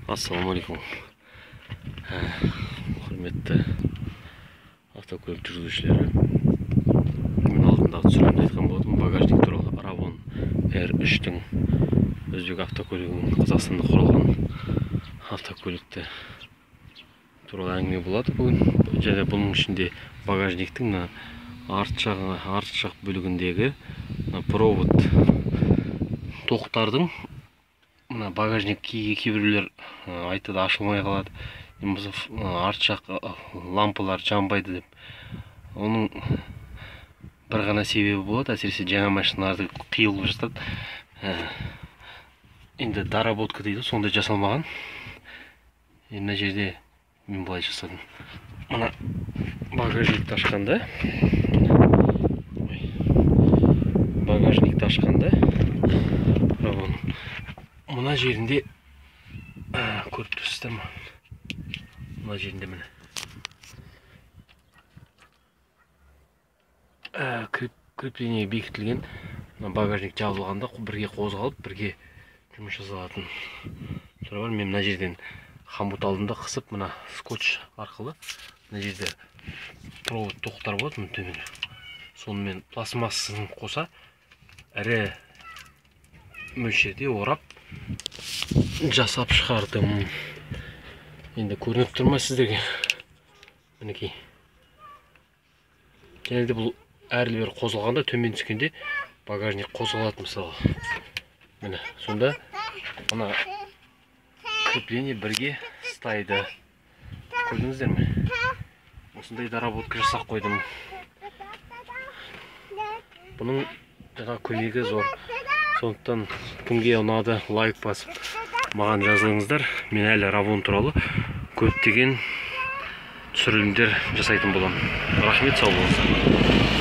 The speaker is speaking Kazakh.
Ассалаумағалейкум. Құрметті автокөлік жүргізушілері. Мен алдындағы түсірілімде айтқан болдым, багажник туралы. Ravon R3-тің өзбек автокөлігінің Қазақстанда құралған автокөлікті туралы әңгіме болады бүгін. Және бұның ішінде багажниктің арт жақ бөлігіндегі провод тоқтардың багажник кейбіреулер айтады ашылмай қалады, арт жақ лампалар жанбайды деп. Оның бір ғана себебі болады, әсіресе жаңа машиналарды қиылып жатады. Енді доработка дейді, сондай жасалмаған. Мына жерде мен былай жасадым. Мына багажникті ашқанда мына жерінде көріп тұрсыздар ма? Мына жерінде міне крепление бекітілген. Багажник жабылғанда бірге қозғалып, бірге жұмыс жасалатын түрі бар. Мен мына жерден хомут алдында қысып, мына скотч арқылы мына жерде провод тоқтар болады, төмен. Сонымен пластмассын қоса әрі мөлшерде орап жасап шығардым. Енді көрініп тұрма сіздерге? Мінекей. Және де бұл әрлі-бері қозғалғанда, төмен түскенде багажник қозғалады мысалы. Міне, сонда мына крепление бірге ұстайды. Көрдіңіздер ме? Осындай доработка жасап қойдым. Бұның көмегі зор. Сондықтан кімге ұнады, лайк басып маған жазылыңыздар. Мен әлі Ravon туралы көптеген түсірілімдер жасайтын боламын. Рахмет, сау болыңыздар.